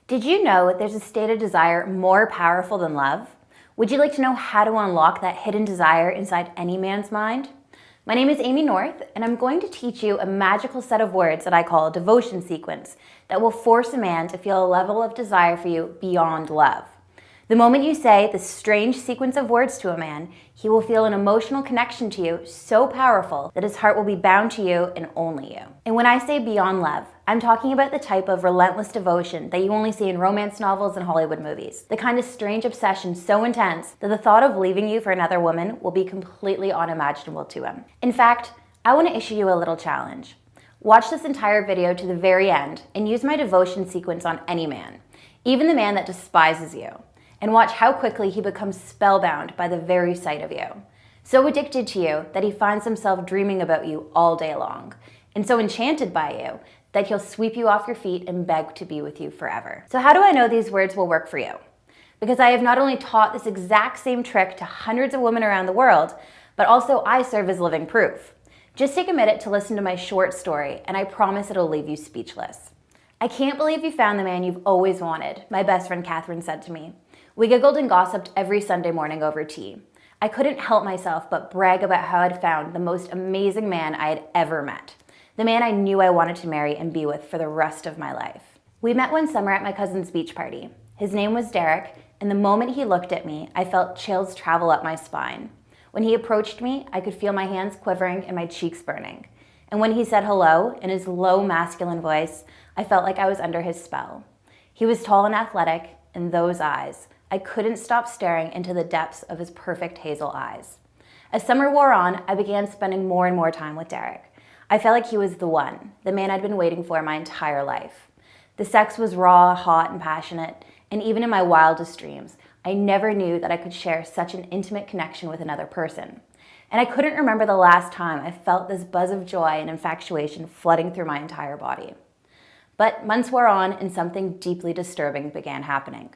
Did you know there's a state of desire more powerful than love? Would you like to know how to unlock that hidden desire inside any man's mind? My name is Amy North, and I'm going to teach you a magical set of words that I call a devotion sequence that will force a man to feel a level of desire for you beyond love. The moment you say this strange sequence of words to a man, he will feel an emotional connection to you so powerful that his heart will be bound to you and only you. And when I say beyond love, I'm talking about the type of relentless devotion that you only see in romance novels and Hollywood movies. The kind of strange obsession so intense that the thought of leaving you for another woman will be completely unimaginable to him. In fact, I want to issue you a little challenge. Watch this entire video to the very end and use my devotion sequence on any man, even the man that despises you. And watch how quickly he becomes spellbound by the very sight of you. So addicted to you that he finds himself dreaming about you all day long. And so enchanted by you that he'll sweep you off your feet and beg to be with you forever. So how do I know these words will work for you? Because I have not only taught this exact same trick to hundreds of women around the world, but also I serve as living proof. Just take a minute to listen to my short story, and I promise it'll leave you speechless. "I can't believe you found the man you've always wanted," my best friend Catherine said to me. We giggled and gossiped every Sunday morning over tea. I couldn't help myself but brag about how I'd found the most amazing man I had ever met. The man I knew I wanted to marry and be with for the rest of my life. We met one summer at my cousin's beach party. His name was Derek, and the moment he looked at me, I felt chills travel up my spine. When he approached me, I could feel my hands quivering and my cheeks burning. And when he said hello in his low masculine voice, I felt like I was under his spell. He was tall and athletic, and those eyes. I couldn't stop staring into the depths of his perfect hazel eyes. As summer wore on, I began spending more and more time with Derek. I felt like he was the one, the man I'd been waiting for my entire life. The sex was raw, hot, and passionate, and even in my wildest dreams, I never knew that I could share such an intimate connection with another person. And I couldn't remember the last time I felt this buzz of joy and infatuation flooding through my entire body. But months wore on, and something deeply disturbing began happening.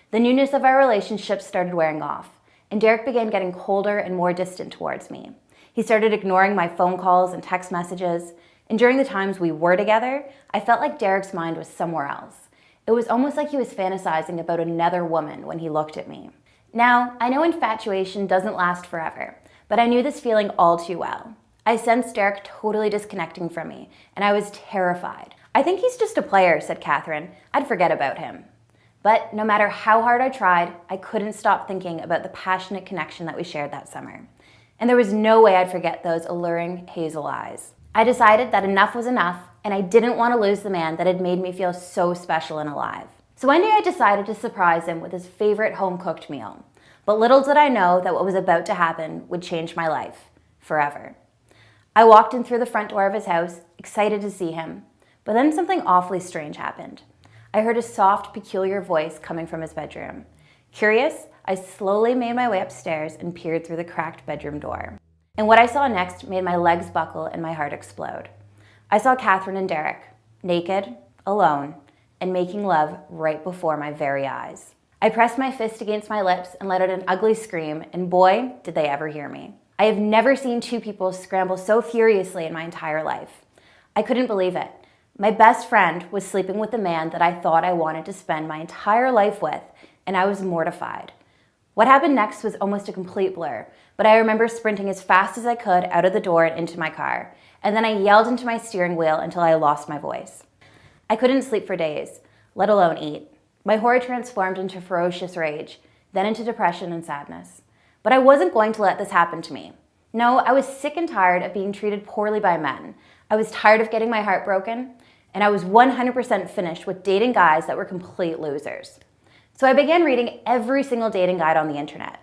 The newness of our relationship started wearing off, and Derek began getting colder and more distant towards me. He started ignoring my phone calls and text messages, and during the times we were together, I felt like Derek's mind was somewhere else. It was almost like he was fantasizing about another woman when he looked at me. Now, I know infatuation doesn't last forever, but I knew this feeling all too well. I sensed Derek totally disconnecting from me, and I was terrified. "I think he's just a player," said Catherine. "I'd forget about him." But no matter how hard I tried, I couldn't stop thinking about the passionate connection that we shared that summer. And there was no way I'd forget those alluring hazel eyes. I decided that enough was enough, and I didn't want to lose the man that had made me feel so special and alive. So one day I decided to surprise him with his favorite home-cooked meal. But little did I know that what was about to happen would change my life, forever. I walked in through the front door of his house, excited to see him. But then something awfully strange happened. I heard a soft, peculiar voice coming from his bedroom. Curious, I slowly made my way upstairs and peered through the cracked bedroom door. And what I saw next made my legs buckle and my heart explode. I saw Catherine and Derek, naked, alone, and making love right before my very eyes. I pressed my fist against my lips and let out an ugly scream, and boy, did they ever hear me. I have never seen two people scramble so furiously in my entire life. I couldn't believe it. My best friend was sleeping with the man that I thought I wanted to spend my entire life with, and I was mortified. What happened next was almost a complete blur, but I remember sprinting as fast as I could out of the door and into my car, and then I yelled into my steering wheel until I lost my voice. I couldn't sleep for days, let alone eat. My horror transformed into ferocious rage, then into depression and sadness. But I wasn't going to let this happen to me. No, I was sick and tired of being treated poorly by men. I was tired of getting my heart broken, and I was 100% finished with dating guys that were complete losers. So I began reading every single dating guide on the internet.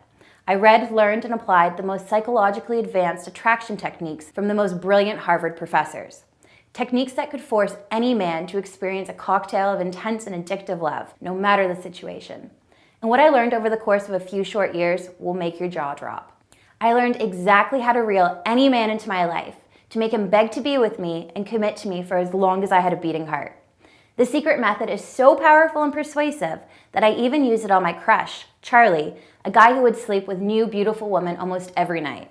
I read, learned, and applied the most psychologically advanced attraction techniques from the most brilliant Harvard professors. Techniques that could force any man to experience a cocktail of intense and addictive love, no matter the situation. And what I learned over the course of a few short years will make your jaw drop. I learned exactly how to reel any man into my life, to make him beg to be with me and commit to me for as long as I had a beating heart. The secret method is so powerful and persuasive that I even used it on my crush, Charlie, a guy who would sleep with new, beautiful women almost every night.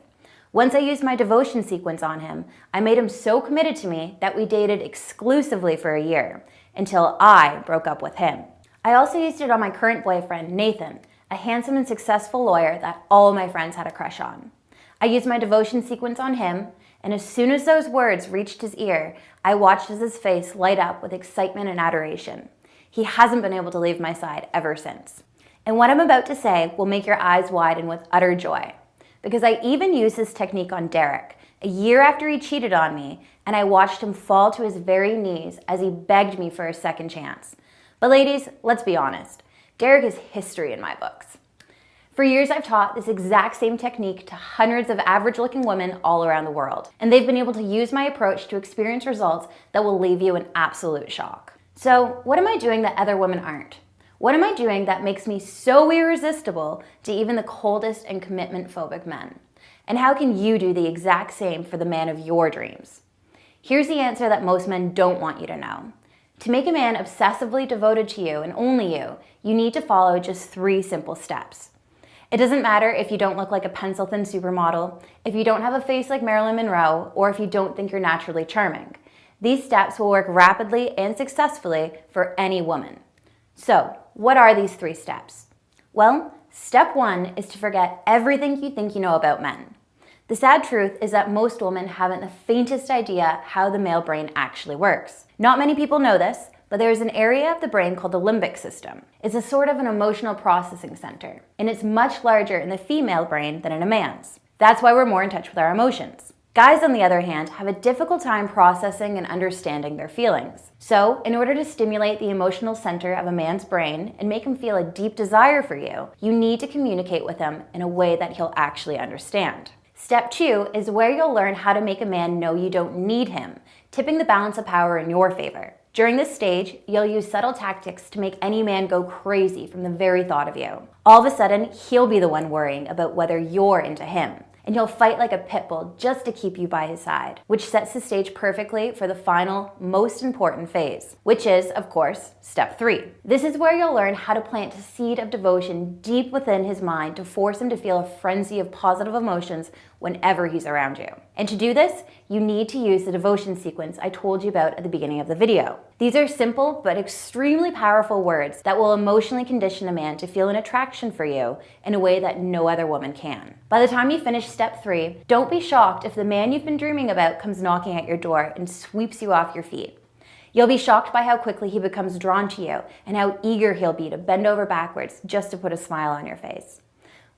Once I used my devotion sequence on him, I made him so committed to me that we dated exclusively for a year, until I broke up with him. I also used it on my current boyfriend, Nathan, a handsome and successful lawyer that all my friends had a crush on. I used my devotion sequence on him, and as soon as those words reached his ear, I watched as his face light up with excitement and adoration. He hasn't been able to leave my side ever since. And what I'm about to say will make your eyes widen with utter joy, because I even used this technique on Derek, a year after he cheated on me, and I watched him fall to his very knees as he begged me for a second chance. But ladies, let's be honest, Derek is history in my books. For years, I've taught this exact same technique to hundreds of average-looking women all around the world, and they've been able to use my approach to experience results that will leave you in absolute shock. So, what am I doing that other women aren't? What am I doing that makes me so irresistible to even the coldest and commitment-phobic men? And how can you do the exact same for the man of your dreams? Here's the answer that most men don't want you to know. To make a man obsessively devoted to you and only you, you need to follow just 3 simple steps. It doesn't matter if you don't look like a pencil-thin supermodel, if you don't have a face like Marilyn Monroe, or if you don't think you're naturally charming. These steps will work rapidly and successfully for any woman. So, what are these 3 steps? Well, step 1 is to forget everything you think you know about men. The sad truth is that most women haven't the faintest idea how the male brain actually works. Not many people know this, but there is an area of the brain called the limbic system. It's a sort of an emotional processing center, and it's much larger in the female brain than in a man's. That's why we're more in touch with our emotions. Guys, on the other hand, have a difficult time processing and understanding their feelings. So, in order to stimulate the emotional center of a man's brain and make him feel a deep desire for you, you need to communicate with him in a way that he'll actually understand. Step 2 is where you'll learn how to make a man know you don't need him, tipping the balance of power in your favor. During this stage, you'll use subtle tactics to make any man go crazy from the very thought of you. All of a sudden, he'll be the one worrying about whether you're into him, and he'll fight like a pit bull just to keep you by his side, which sets the stage perfectly for the final, most important phase, which is, of course, step 3. This is where you'll learn how to plant a seed of devotion deep within his mind to force him to feel a frenzy of positive emotions whenever he's around you. And to do this, you need to use the devotion sequence I told you about at the beginning of the video. These are simple but extremely powerful words that will emotionally condition a man to feel an attraction for you in a way that no other woman can. By the time you finish step 3, don't be shocked if the man you've been dreaming about comes knocking at your door and sweeps you off your feet. You'll be shocked by how quickly he becomes drawn to you and how eager he'll be to bend over backwards just to put a smile on your face.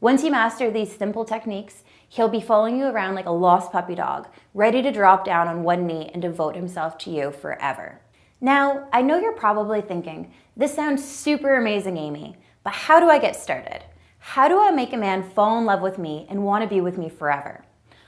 Once you master these simple techniques, he'll be following you around like a lost puppy dog, ready to drop down on one knee and devote himself to you forever. Now, I know you're probably thinking, this sounds super amazing, Amy, but how do I get started? How do I make a man fall in love with me and want to be with me forever?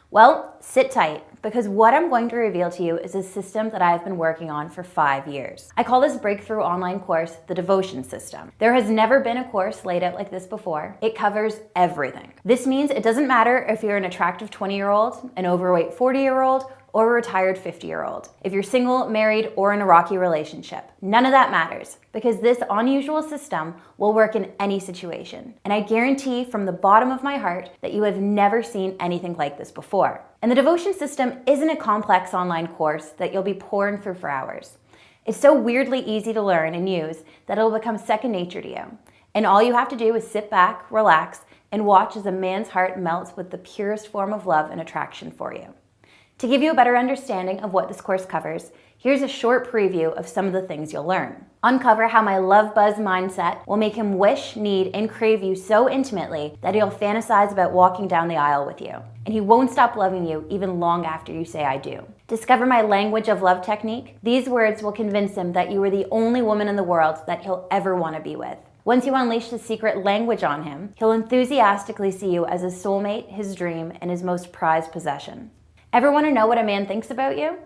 Well, sit tight, because what I'm going to reveal to you is a system that I've been working on for 5 years. I call this breakthrough online course the Devotion System. There has never been a course laid out like this before. It covers everything. This means it doesn't matter if you're an attractive 20-year-old, an overweight 40-year-old, or a retired 50-year-old. If you're single, married, or in a rocky relationship, none of that matters, because this unusual system will work in any situation. And I guarantee from the bottom of my heart that you have never seen anything like this before. And the Devotion System isn't a complex online course that you'll be pouring through for hours. It's so weirdly easy to learn and use that it'll become second nature to you. And all you have to do is sit back, relax, and watch as a man's heart melts with the purest form of love and attraction for you. To give you a better understanding of what this course covers, here's a short preview of some of the things you'll learn. Uncover how my love buzz mindset will make him wish, need, and crave you so intimately that he'll fantasize about walking down the aisle with you. And he won't stop loving you even long after you say I do. Discover my language of love technique. These words will convince him that you are the only woman in the world that he'll ever want to be with. Once you unleash the secret language on him, he'll enthusiastically see you as his soulmate, his dream, and his most prized possession. Ever want to know what a man thinks about you?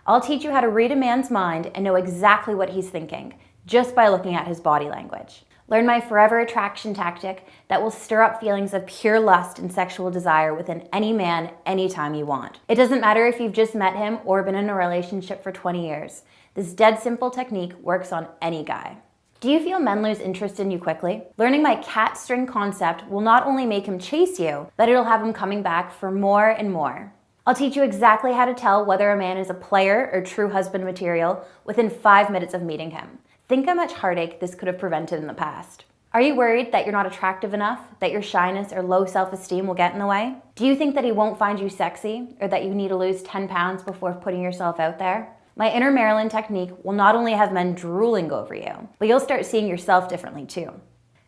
I'll teach you how to read a man's mind and know exactly what he's thinking, just by looking at his body language. Learn my forever attraction tactic that will stir up feelings of pure lust and sexual desire within any man, anytime you want. It doesn't matter if you've just met him or been in a relationship for 20 years. This dead simple technique works on any guy. Do you feel men lose interest in you quickly? Learning my cat string concept will not only make him chase you, but it'll have him coming back for more and more. I'll teach you exactly how to tell whether a man is a player or true husband material within 5 minutes of meeting him. Think how much heartache this could have prevented in the past. Are you worried that you're not attractive enough, that your shyness or low self-esteem will get in the way? Do you think that he won't find you sexy, or that you need to lose 10 pounds before putting yourself out there? My inner Marilyn technique will not only have men drooling over you, but you'll start seeing yourself differently too.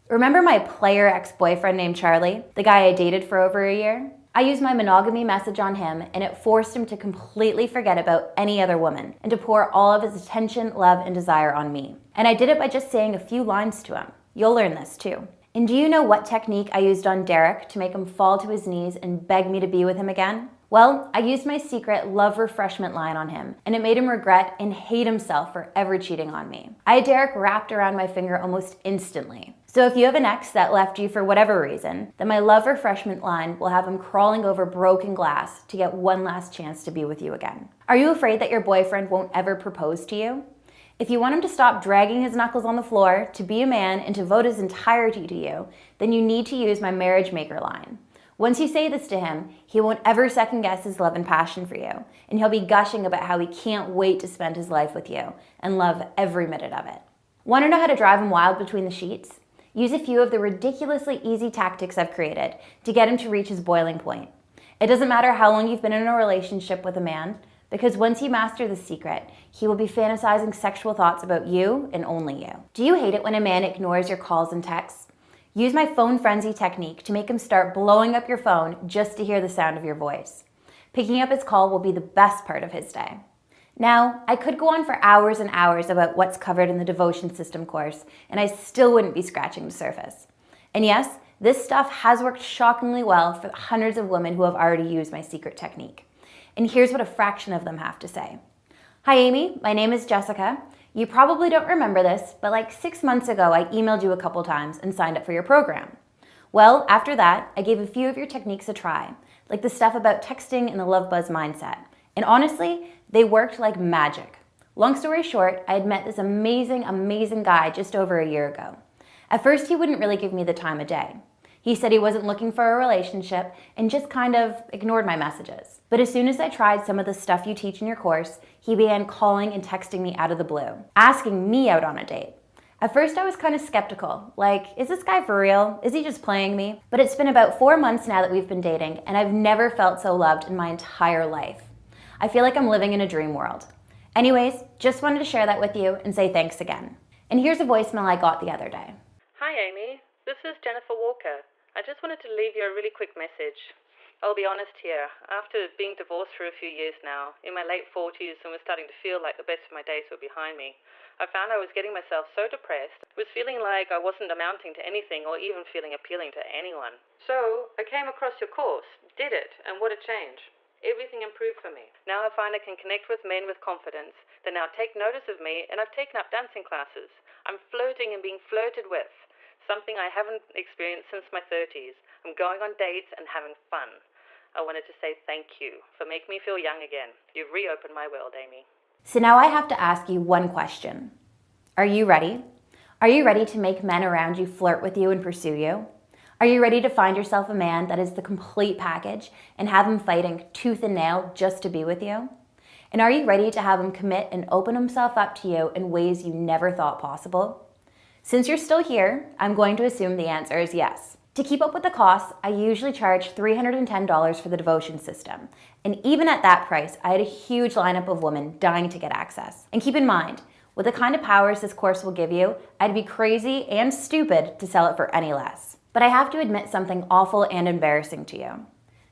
Remember my player ex-boyfriend named Charlie, the guy I dated for over a year? I used my monogamy message on him, and it forced him to completely forget about any other woman and to pour all of his attention, love, and desire on me. And I did it by just saying a few lines to him. You'll learn this too. And do you know what technique I used on Derek to make him fall to his knees and beg me to be with him again? Well, I used my secret love refreshment line on him, and it made him regret and hate himself for ever cheating on me. I had Derek wrapped around my finger almost instantly. So if you have an ex that left you for whatever reason, then my love refreshment line will have him crawling over broken glass to get one last chance to be with you again. Are you afraid that your boyfriend won't ever propose to you? If you want him to stop dragging his knuckles on the floor, to be a man, and to devote his entirety to you, then you need to use my marriage maker line. Once you say this to him, he won't ever second guess his love and passion for you, and he'll be gushing about how he can't wait to spend his life with you and love every minute of it. Want to know how to drive him wild between the sheets? Use a few of the ridiculously easy tactics I've created to get him to reach his boiling point. It doesn't matter how long you've been in a relationship with a man, because once you master the secret, he will be fantasizing sexual thoughts about you and only you. Do you hate it when a man ignores your calls and texts? Use my phone frenzy technique to make him start blowing up your phone just to hear the sound of your voice. Picking up his call will be the best part of his day. Now, I could go on for hours and hours about what's covered in the devotion system course, and I still wouldn't be scratching the surface. And yes, this stuff has worked shockingly well for the hundreds of women who have already used my secret technique. And here's what a fraction of them have to say. Hi Amy, my name is Jessica. You probably don't remember this, but like 6 months ago, I emailed you a couple times and signed up for your program. Well, after that, I gave a few of your techniques a try, like the stuff about texting and the love buzz mindset. And honestly, they worked like magic. Long story short, I had met this amazing guy just over a year ago. At first, he wouldn't really give me the time of day. He said he wasn't looking for a relationship and just kind of ignored my messages. But as soon as I tried some of the stuff you teach in your course, he began calling and texting me out of the blue, asking me out on a date. At first I was kind of skeptical, like, is this guy for real? Is he just playing me? But it's been about 4 months now that we've been dating, and I've never felt so loved in my entire life. I feel like I'm living in a dream world. Anyways, just wanted to share that with you and say thanks again. And here's a voicemail I got the other day. Hi Amy, this is Jennifer Walker. I just wanted to leave you a really quick message. I'll be honest here, after being divorced for a few years now, in my late 40s and was starting to feel like the best of my days were behind me, I found I was getting myself so depressed, was feeling like I wasn't amounting to anything or even feeling appealing to anyone. So I came across your course, did it, and what a change. Everything improved for me. Now I find I can connect with men with confidence. They now take notice of me, and I've taken up dancing classes. I'm flirting and being flirted with. Something I haven't experienced since my 30s. I'm going on dates and having fun. I wanted to say thank you for making me feel young again. You've reopened my world, Amy. So now I have to ask you one question. Are you ready? Are you ready to make men around you flirt with you and pursue you? Are you ready to find yourself a man that is the complete package and have him fighting tooth and nail just to be with you? And are you ready to have him commit and open himself up to you in ways you never thought possible? Since you're still here, I'm going to assume the answer is yes. To keep up with the costs, I usually charge $310 for the devotion system. And even at that price, I had a huge lineup of women dying to get access. And keep in mind, with the kind of powers this course will give you, I'd be crazy and stupid to sell it for any less. But I have to admit something awful and embarrassing to you.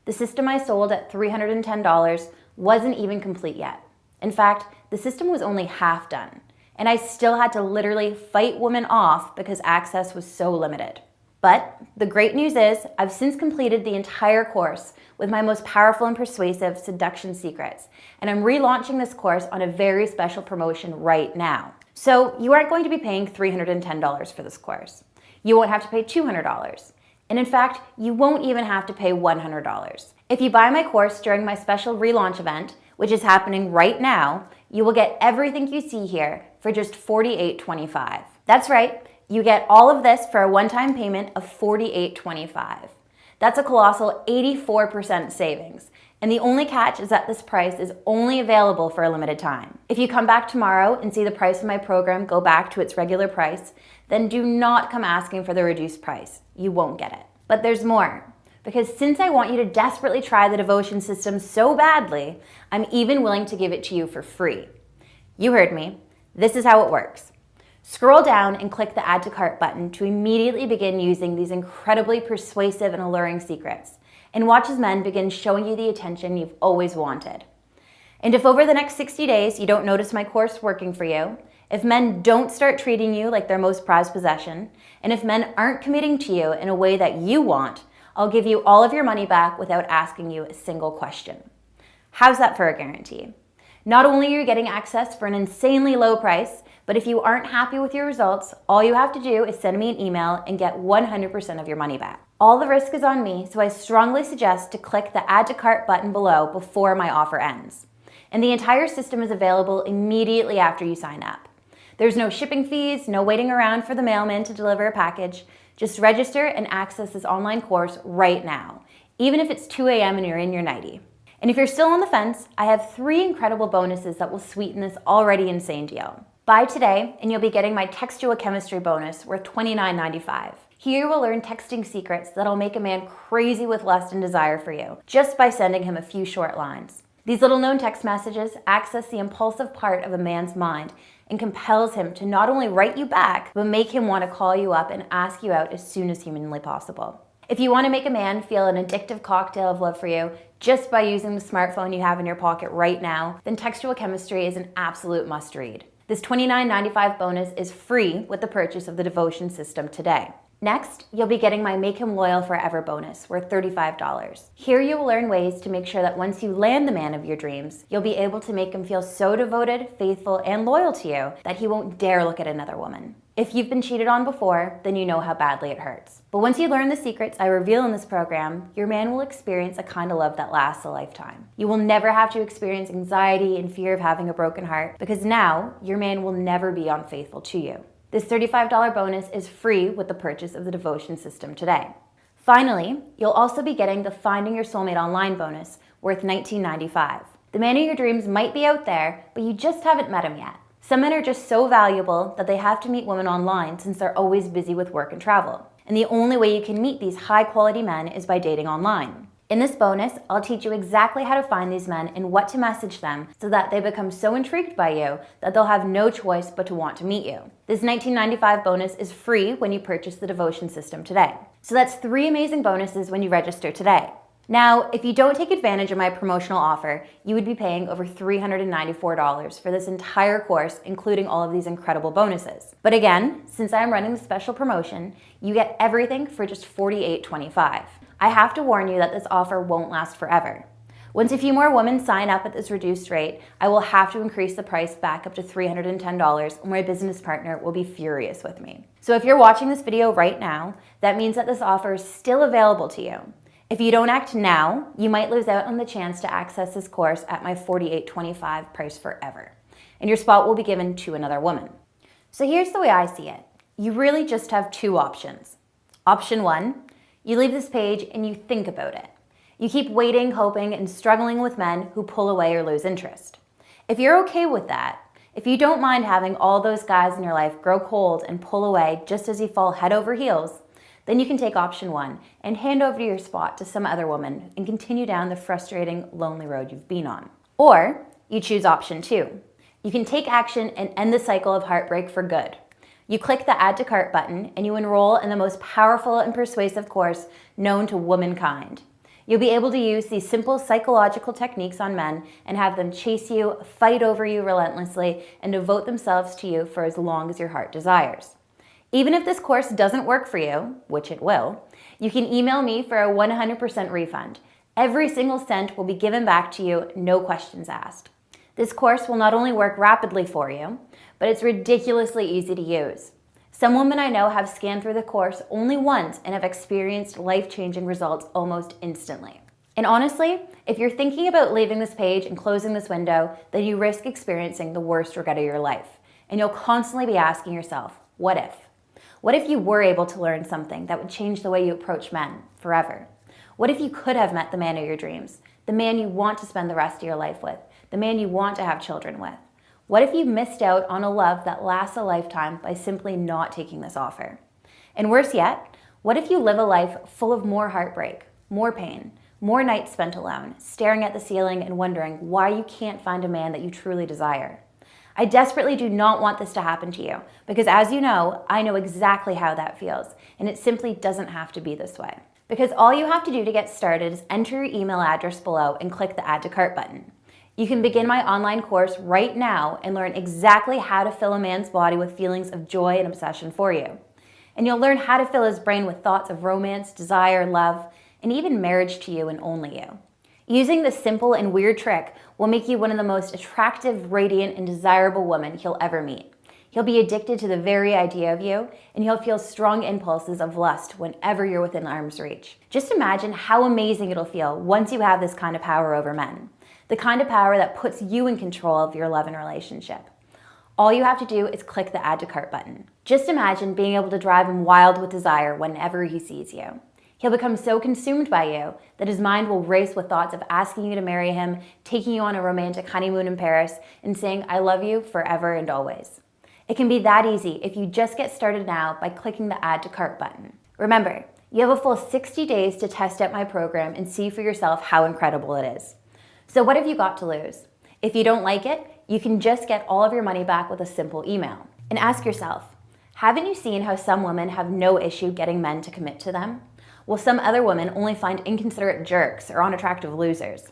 The system I sold at $310 wasn't even complete yet. In fact, the system was only half done. And I still had to literally fight women off because access was so limited. But the great news is I've since completed the entire course with my most powerful and persuasive seduction secrets, and I'm relaunching this course on a very special promotion right now. So you aren't going to be paying $310 for this course. You won't have to pay $200. And in fact, you won't even have to pay $100. If you buy my course during my special relaunch event, which is happening right now, you will get everything you see here for just $48.25. That's right, you get all of this for a one-time payment of $48.25. That's a colossal 84% savings. And the only catch is that this price is only available for a limited time. If you come back tomorrow and see the price of my program go back to its regular price, then do not come asking for the reduced price. You won't get it. But there's more. Because since I want you to desperately try the devotion system so badly, I'm even willing to give it to you for free. You heard me. This is how it works. Scroll down and click the Add to Cart button to immediately begin using these incredibly persuasive and alluring secrets, and watch as men begin showing you the attention you've always wanted. And if over the next 60 days you don't notice my course working for you, if men don't start treating you like their most prized possession, and if men aren't committing to you in a way that you want, I'll give you all of your money back without asking you a single question. How's that for a guarantee? Not only are you getting access for an insanely low price, but if you aren't happy with your results, all you have to do is send me an email and get 100% of your money back. All the risk is on me, so I strongly suggest to click the Add to Cart button below before my offer ends. And the entire system is available immediately after you sign up. There's no shipping fees, no waiting around for the mailman to deliver a package. Just register and access this online course right now, even if it's 2 a.m. and you're in your nightie. And if you're still on the fence, I have 3 incredible bonuses that will sweeten this already insane deal. Buy today and you'll be getting my Textual Chemistry bonus worth $29.95. Here you will learn texting secrets that'll make a man crazy with lust and desire for you, just by sending him a few short lines. These little known text messages access the impulsive part of a man's mind and compels him to not only write you back, but make him want to call you up and ask you out as soon as humanly possible. If you want to make a man feel an addictive cocktail of love for you just by using the smartphone you have in your pocket right now, then Textual Chemistry is an absolute must-read. This $29.95 bonus is free with the purchase of the devotion system today. Next, you'll be getting my Make Him Loyal Forever bonus worth $35. Here you will learn ways to make sure that once you land the man of your dreams, you'll be able to make him feel so devoted, faithful, and loyal to you that he won't dare look at another woman. If you've been cheated on before, then you know how badly it hurts. But once you learn the secrets I reveal in this program, your man will experience a kind of love that lasts a lifetime. You will never have to experience anxiety and fear of having a broken heart, because now your man will never be unfaithful to you. This $35 bonus is free with the purchase of the devotion system today. Finally, you'll also be getting the Finding Your Soulmate Online bonus worth $19.95. The man of your dreams might be out there, but you just haven't met him yet. Some men are just so valuable that they have to meet women online since they're always busy with work and travel. And the only way you can meet these high-quality men is by dating online. In this bonus, I'll teach you exactly how to find these men and what to message them so that they become so intrigued by you that they'll have no choice but to want to meet you. This $19.95 bonus is free when you purchase the devotion system today. So that's 3 amazing bonuses when you register today. Now, if you don't take advantage of my promotional offer, you would be paying over $394 for this entire course, including all of these incredible bonuses. But again, since I'm running the special promotion, you get everything for just $48.25. I have to warn you that this offer won't last forever. Once a few more women sign up at this reduced rate, I will have to increase the price back up to $310, and my business partner will be furious with me. So if you're watching this video right now, that means that this offer is still available to you. If you don't act now, you might lose out on the chance to access this course at my $48.25 price forever, and your spot will be given to another woman. So here's the way I see it. You really just have 2 options. Option 1, you leave this page and you think about it. You keep waiting, hoping, and struggling with men who pull away or lose interest. If you're okay with that, if you don't mind having all those guys in your life grow cold and pull away just as you fall head over heels, then you can take option 1 and hand over your spot to some other woman and continue down the frustrating, lonely road you've been on. Or you choose option 2. You can take action and end the cycle of heartbreak for good. You click the Add to Cart button and you enroll in the most powerful and persuasive course known to womankind. You'll be able to use these simple psychological techniques on men and have them chase you, fight over you relentlessly, and devote themselves to you for as long as your heart desires. Even if this course doesn't work for you, which it will, you can email me for a 100% refund. Every single cent will be given back to you, no questions asked. This course will not only work rapidly for you, but it's ridiculously easy to use. Some women I know have scanned through the course only once and have experienced life-changing results almost instantly. And honestly, if you're thinking about leaving this page and closing this window, then you risk experiencing the worst regret of your life. And you'll constantly be asking yourself, what if? What if you were able to learn something that would change the way you approach men forever? What if you could have met the man of your dreams, the man you want to spend the rest of your life with, the man you want to have children with? What if you missed out on a love that lasts a lifetime by simply not taking this offer? And worse yet, what if you live a life full of more heartbreak, more pain, more nights spent alone, staring at the ceiling and wondering why you can't find a man that you truly desire? I desperately do not want this to happen to you because, as you know, I know exactly how that feels, and it simply doesn't have to be this way. Because all you have to do to get started is enter your email address below and click the Add to Cart button. You can begin my online course right now and learn exactly how to fill a man's body with feelings of joy and obsession for you. And you'll learn how to fill his brain with thoughts of romance, desire, love, and even marriage to you and only you. Using this simple and weird trick will make you one of the most attractive, radiant, and desirable women he'll ever meet. He'll be addicted to the very idea of you, and he'll feel strong impulses of lust whenever you're within arm's reach. Just imagine how amazing it'll feel once you have this kind of power over men. The kind of power that puts you in control of your love and relationship. All you have to do is click the Add to Cart button. Just imagine being able to drive him wild with desire whenever he sees you. He'll become so consumed by you that his mind will race with thoughts of asking you to marry him, taking you on a romantic honeymoon in Paris, and saying, "I love you forever and always." It can be that easy if you just get started now by clicking the Add to Cart button. Remember, you have a full 60 days to test out my program and see for yourself how incredible it is. So what have you got to lose? If you don't like it, you can just get all of your money back with a simple email. And ask yourself, haven't you seen how some women have no issue getting men to commit to them? While some other women only find inconsiderate jerks or unattractive losers.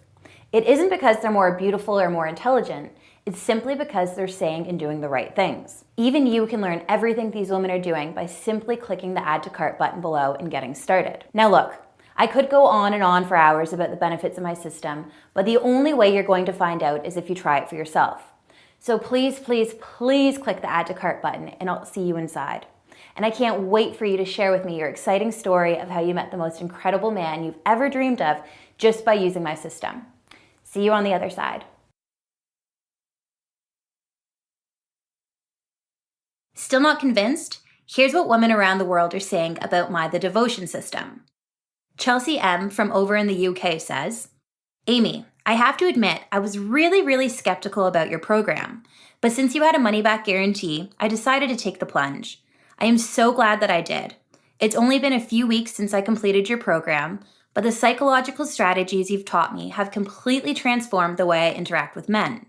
It isn't because they're more beautiful or more intelligent, it's simply because they're saying and doing the right things. Even you can learn everything these women are doing by simply clicking the Add to Cart button below and getting started. Now look, I could go on and on for hours about the benefits of my system, but the only way you're going to find out is if you try it for yourself. So please, please, please click the Add to Cart button and I'll see you inside. And I can't wait for you to share with me your exciting story of how you met the most incredible man you've ever dreamed of just by using my system. See you on the other side. Still not convinced? Here's what women around the world are saying about the devotion system. Chelsea M. from over in the UK says, "Amy, I have to admit I was really skeptical about your program, but since you had a money-back guarantee, I decided to take the plunge. I am so glad that I did. It's only been a few weeks since I completed your program, but the psychological strategies you've taught me have completely transformed the way I interact with men.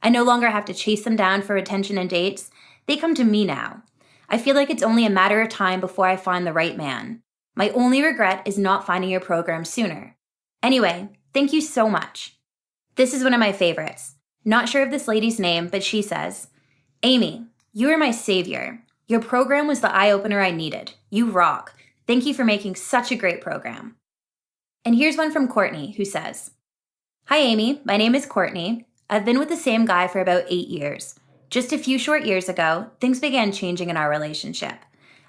I no longer have to chase them down for attention and dates. They come to me now. I feel like it's only a matter of time before I find the right man. My only regret is not finding your program sooner. Anyway, thank you so much." This is one of my favorites. Not sure of this lady's name, but she says, "Amy, you are my savior. Your program was the eye-opener I needed. You rock. Thank you for making such a great program." And here's one from Courtney who says, "Hi Amy, my name is Courtney. I've been with the same guy for about 8 years. Just a few short years ago, things began changing in our relationship.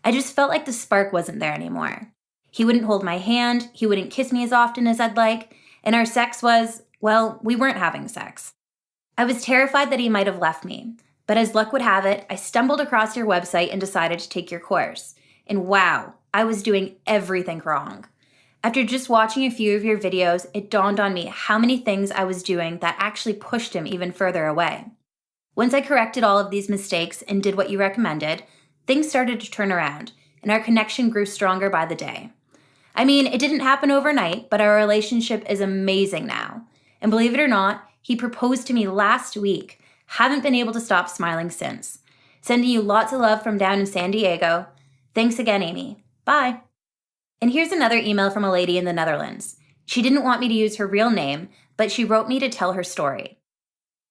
I just felt like the spark wasn't there anymore. He wouldn't hold my hand, he wouldn't kiss me as often as I'd like, and our sex was, well, we weren't having sex. I was terrified that he might have left me, but as luck would have it, I stumbled across your website and decided to take your course. And wow, I was doing everything wrong. After just watching a few of your videos, it dawned on me how many things I was doing that actually pushed him even further away. Once I corrected all of these mistakes and did what you recommended, things started to turn around, and our connection grew stronger by the day. I mean, it didn't happen overnight, but our relationship is amazing now. And believe it or not, he proposed to me last week. Haven't been able to stop smiling since. Sending you lots of love from down in San Diego. Thanks again, Amy. Bye." And here's another email from a lady in the Netherlands. She didn't want me to use her real name, but she wrote me to tell her story.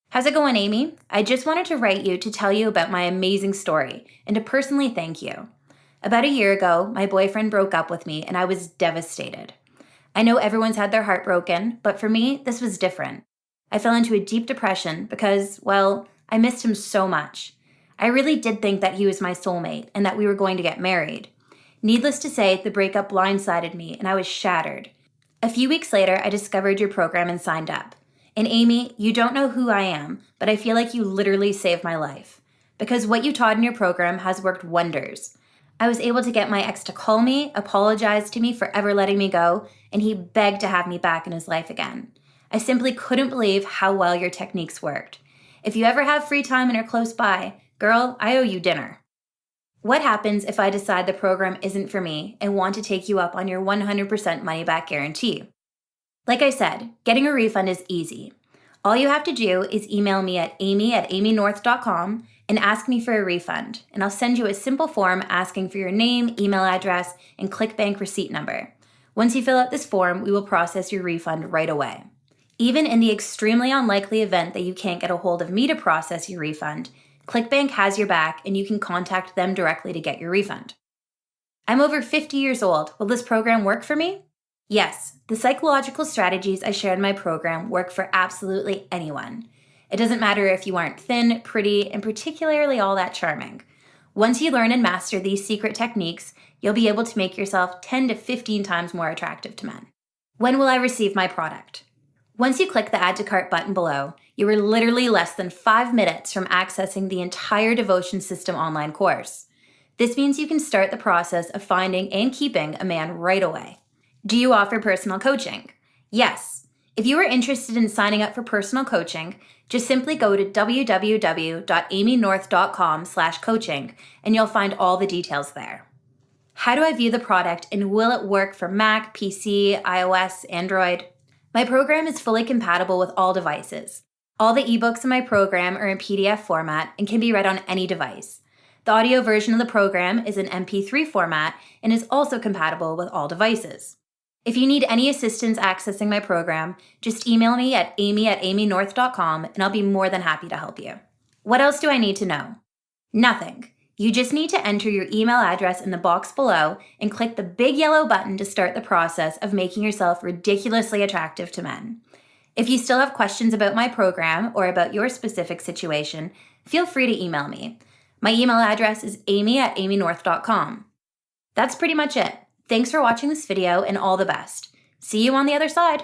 "How's it going, Amy? I just wanted to write you to tell you about my amazing story and to personally thank you. About a year ago, my boyfriend broke up with me and I was devastated. I know everyone's had their heart broken, but for me, this was different. I fell into a deep depression because, well, I missed him so much. I really did think that he was my soulmate and that we were going to get married. Needless to say, the breakup blindsided me and I was shattered. A few weeks later, I discovered your program and signed up. And Amy, you don't know who I am, but I feel like you literally saved my life. Because what you taught in your program has worked wonders. I was able to get my ex to call me, apologize to me for ever letting me go, and he begged to have me back in his life again. I simply couldn't believe how well your techniques worked. If you ever have free time and are close by, girl, I owe you dinner. What happens if I decide the program isn't for me and want to take you up on your 100% money back guarantee? Like I said, getting a refund is easy. All you have to do is email me at amy@amynorth.com and ask me for a refund, and I'll send you a simple form asking for your name, email address, and ClickBank receipt number. Once you fill out this form, we will process your refund right away. Even in the extremely unlikely event that you can't get a hold of me to process your refund, ClickBank has your back and you can contact them directly to get your refund. I'm over 50 years old. Will this program work for me? Yes, the psychological strategies I share in my program work for absolutely anyone. It doesn't matter if you aren't thin, pretty, and particularly all that charming. Once you learn and master these secret techniques, you'll be able to make yourself 10 to 15 times more attractive to men. When will I receive my product? Once you click the Add to Cart button below, you are literally less than 5 minutes from accessing the entire Devotion System online course. This means you can start the process of finding and keeping a man right away. Do you offer personal coaching? Yes. If you are interested in signing up for personal coaching, just simply go to www.amynorth.com/coaching and you'll find all the details there. How do I view the product and will it work for Mac, PC, iOS, Android? My program is fully compatible with all devices. All the ebooks in my program are in PDF format and can be read on any device. The audio version of the program is in MP3 format and is also compatible with all devices. If you need any assistance accessing my program, just email me at amy@amynorth.com and I'll be more than happy to help you. What else do I need to know? Nothing. You just need to enter your email address in the box below and click the big yellow button to start the process of making yourself ridiculously attractive to men. If you still have questions about my program or about your specific situation, feel free to email me. My email address is amy@amynorth.com. That's pretty much it. Thanks for watching this video and all the best. See you on the other side.